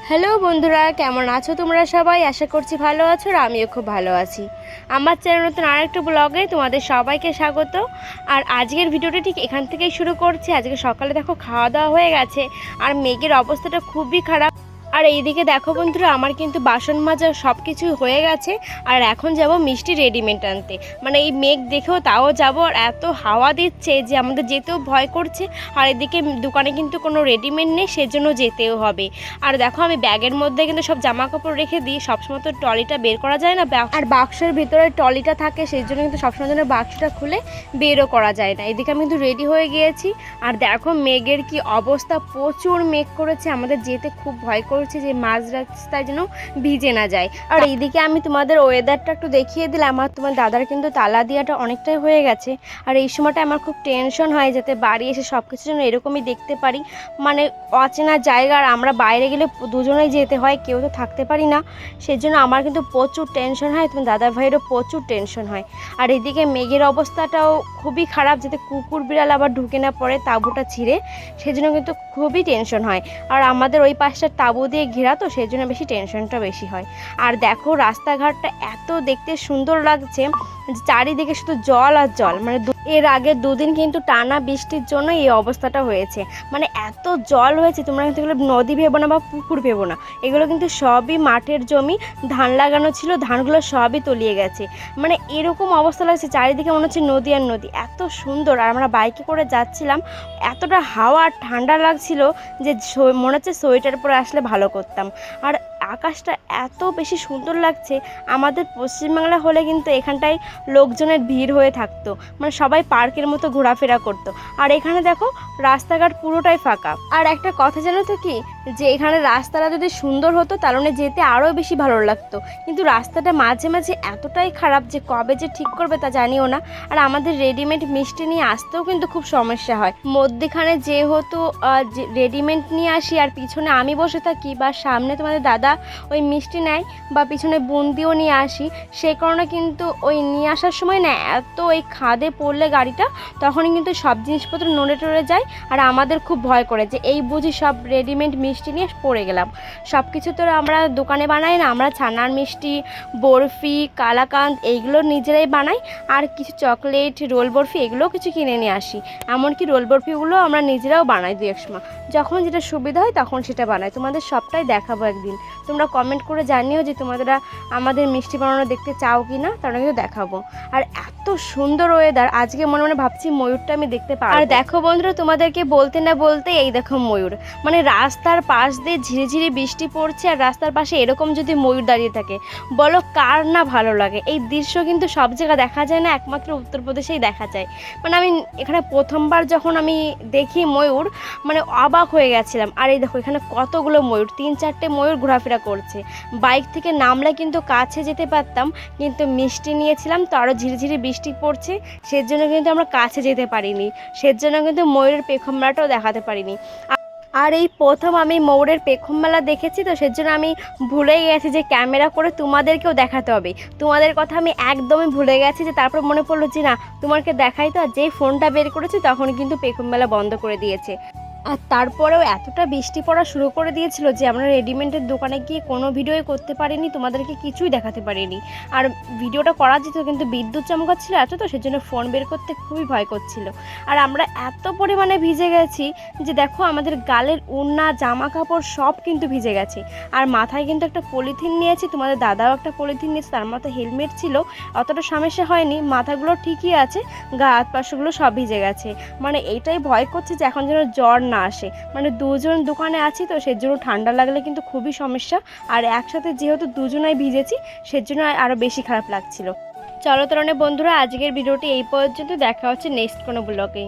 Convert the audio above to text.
Hello বন্ধুরা, কেমন আছো তোমরা সবাই? আশা করছি ভালো আছো আর আমিও খুব ভালো আছি। আমার চ্যানেল নতুন আরেকটা ব্লগে তোমাদের সবাইকে স্বাগত। আর আজকের ভিডিওটা ঠিক এখান থেকেই শুরু করছি। আজকে সকালে দেখো খাওয়া দাওয়া হয়ে গেছে আর মেঘের অবস্থাটা খুবই খারাপ। আর এইদিকে দেখো বন্ধুরা, আমার কিন্তু বাসন মাজা সব কিছু হয়ে গেছে। আর এখন যাব মিষ্টি রেডিমেড আনতে। মানে এই মেঘ দেখেও তাও যাব, আর এত হাওয়া দিচ্ছে যে আমাদের যেতেও ভয় করছে। আর এদিকে দোকানে কিন্তু কোনো রেডিমেড নেই, সেজন্য যেতেও হবে। আর দেখো আমি ব্যাগের মধ্যে কিন্তু সব জামা কাপড় রেখে দিই, সবসময় তো ট্রলিটা বের করা যায় না, আর বাক্সের ভিতরে ট্রলিটা থাকে, সেই জন্য কিন্তু সবসময় যেন বাক্সটা খুলে বেরও করা যায় না। এদিকে আমি কিন্তু রেডি হয়ে গিয়েছি। আর দেখো মেঘের কি অবস্থা, প্রচুর মেঘ করেছে, আমাদের যেতে খুব ভয় করছে যে মাঝ রাস্তায় যেন ভিজে না যায়। আর এইদিকে আমি তোমাদের ওয়েদারটা একটু দেখিয়ে দিলাম। আমার তোমার দাদার কিন্তু তালা দিয়াটা অনেকটাই হয়ে গেছে। আর এই সময়টা আমার খুব টেনশন হয় যাতে বাড়ি এসে সব কিছু যেন এরকমই দেখতে পারি। মানে অচেনা জায়গা, আর আমরা বাইরে গেলে দুজনেই যেতে হয়, কেউ তো থাকতে পারি না। সেজন্য আমার কিন্তু প্রচুর টেনশন হয়, তোমার দাদার ভাইয়েরও প্রচুর টেনশন হয়। আর এদিকে মেঘের অবস্থাটাও খুবই খারাপ, যাতে কুকুর বিড়াল আবার ঢুকে না পড়ে তাঁবুটা ছিঁড়ে, সেজন্য কিন্তু খুবই টেনশন হয়। আর আমাদের ওই পাশটা তাঁবু দিয়ে ঘেরা, তো সেই জন্য বেশি টেনশনটা বেশি হয়। আর দেখো রাস্তাঘাটটা এত দেখতে সুন্দর লাগছে, চারিদিকে শুধু জল আর জল। মানে এর আগে দুদিন কিন্তু টানা বৃষ্টির জন্য এই অবস্থাটা হয়েছে। মানে এত জল হয়েছে, তোমরা কিন্তু এগুলো নদী ভেবো না বা পুকুর ভেবো না, এগুলো কিন্তু সবই মাঠের জমি, ধান লাগানো ছিল, ধানগুলো সবই তলিয়ে গেছে। মানে এরকম অবস্থা লাগছে, চারিদিকে মনে হচ্ছে নদী আর নদী, এত সুন্দর। আর আমরা বাইকে করে যাচ্ছিলাম, এতটা হাওয়া ঠান্ডা লাগছিল যে মনে হচ্ছে সোয়েটার পরে আসলে ভালো করতাম। আর আকাশটা এত বেশি সুন্দর লাগছে। আমাদের পশ্চিমবাংলা হলে কিন্তু এখানটায় লোকজনের ভিড় হয়ে থাকতো, মানে সবাই পার্কের মতো ঘোরাফেরা করতো। আর এখানে দেখো রাস্তাঘাট পুরোটাই ফাঁকা। আর একটা কথা জানো তো কি, যে এখানে রাস্তাটা যদি সুন্দর হতো তাহলে যেতে আরও বেশি ভালো লাগতো। কিন্তু রাস্তাটা মাঝে মাঝে এতটাই খারাপ যে কবে যে ঠিক করবে তা জানিও না। আর আমাদের রেডিমেড মিষ্টি নিয়ে আসতেও কিন্তু খুব সমস্যা হয়। মধ্যেখানে যেহেতু রেডিমেড নিয়ে আসি আর পিছনে আমি বসে থাকি, বা সামনে তোমাদের দাদা ওই মিষ্টি নেয়, বা পিছনে বুন্দিও নিয়ে আসি, সেই কারণে কিন্তু ওই নিয়ে আসার সময় না এত ওই খাদে পড়লে গাড়িটা, তখনই কিন্তু সব জিনিসপত্র নড়ে টড়ে যায়। আর আমাদের খুব ভয় করে যে এই বুঝি সব রেডিমেড মিষ্টি নিয়ে পড়ে গেলাম। সব কিছু তো আমরা দোকানে বানাই না, আমরা ছানার মিষ্টি, বরফি, কালাকাঁদ এইগুলো নিজেরাই বানাই। আর কিছু চকলেট, রোল বরফি এগুলোও কিছু কিনে নিয়ে আসি। এমনকি রোল বরফিগুলো আমরা নিজেরাও বানাই দু এক সময়, যখন যেটা সুবিধা হয় তখন সেটা বানাই। তোমাদের সবটাই দেখাবো একদিন। তোমরা কমেন্ট করে জানিও যে তোমাদেরা আমাদের মিষ্টি বানানো দেখতে চাও কি না, তাহলে কিন্তু দেখাবো। আর এত সুন্দর ওয়েদার, আজকে মনে মনে ভাবছি ময়ূরটা আমি দেখতে পাবো। আর দেখো বন্ধুরা, তোমাদেরকে বলতে না বলতে এই দেখো ময়ূর। মানে রাস্তার পাশ দিয়ে ঝিরিঝিরি বৃষ্টি পড়ছে, আর রাস্তার পাশে এরকম যদি ময়ূর দাঁড়িয়ে থাকে, বলো কার না ভালো লাগে? এই দৃশ্য কিন্তু সব জায়গায় দেখা যায় না, একমাত্র উত্তরপ্রদেশেই দেখা যায়। মানে আমি এখানে প্রথমবার যখন আমি দেখি ময়ূর, মানে অবাক হয়ে গেছিলাম। আর এই দেখো এখানে কতগুলো ময়ূর, 3-4টে ময়ূর ঘোরাফেরা করছে। বাইক থেকে নামলে কিন্তু কাছে যেতে পারতাম, কিন্তু মিষ্টি নিয়েছিলাম তো আরও ঝিরিঝিরি বৃষ্টি পড়ছে, সেজন্য কিন্তু আমরা কাছে যেতে পারিনি, সেজন্য কিন্তু ময়ূরের পেখম মেলাটাও দেখাতে পারিনি। আর এই প্রথম আমি ময়ূরের পেখম মেলা দেখেছি, তো সেজন্য আমি ভুলেই গেছি যে ক্যামেরা করে তোমাদেরকেও দেখাতে হবে। তোমাদের কথা আমি একদমই ভুলে গেছি, যে তারপর মনে পড়লো যে না তোমাকে দেখাই তো। আর যেই ফোনটা বের করেছি তখন কিন্তু পেখম মেলা বন্ধ করে দিয়েছে। আর তারপরেও এতটা বৃষ্টি পড়া শুরু করে দিয়েছিল যে আমরা রেডিমেডের দোকানে গিয়ে কোনো ভিডিওই করতে পারিনি, তোমাদেরকে কিছুই দেখাতে পারিনি। আর ভিডিওটা করা যেত, কিন্তু বিদ্যুৎ চমকাচ্ছিল এত, তো সেজন্য ফোন বের করতে খুবই ভয় করছিল। আর আমরা এত পরিমাণে ভিজে গেছি যে দেখো আমাদের গালের ওড়না, জামা কাপড় সব কিন্তু ভিজে গেছে। আর মাথায় কিন্তু একটা পলিথিন নিয়েছি, তোমাদের দাদাও একটা পলিথিন নিয়েছে, তার মাথায় হেলমেট ছিল, অতটা সমস্যা হয়নি, মাথাগুলো ঠিকই আছে, গা হাত পাশগুলো সব ভিজে গেছে। মানে এইটাই ভয় করছে যে এখন যেন জ্বর না আসে। মানে দুজন দোকানে আছি তো সেজন্য ঠান্ডা লাগলে কিন্তু খুবই সমস্যা। আর একসাথে যেহেতু দুজনাই ভিজেছি, সেজন্য আরও বেশি খারাপ লাগছিল। চলো তাহলে বন্ধুরা, আজকের ভিডিওটি এই পর্যন্ত, দেখা হচ্ছে নেক্সট কোনো ব্লগে।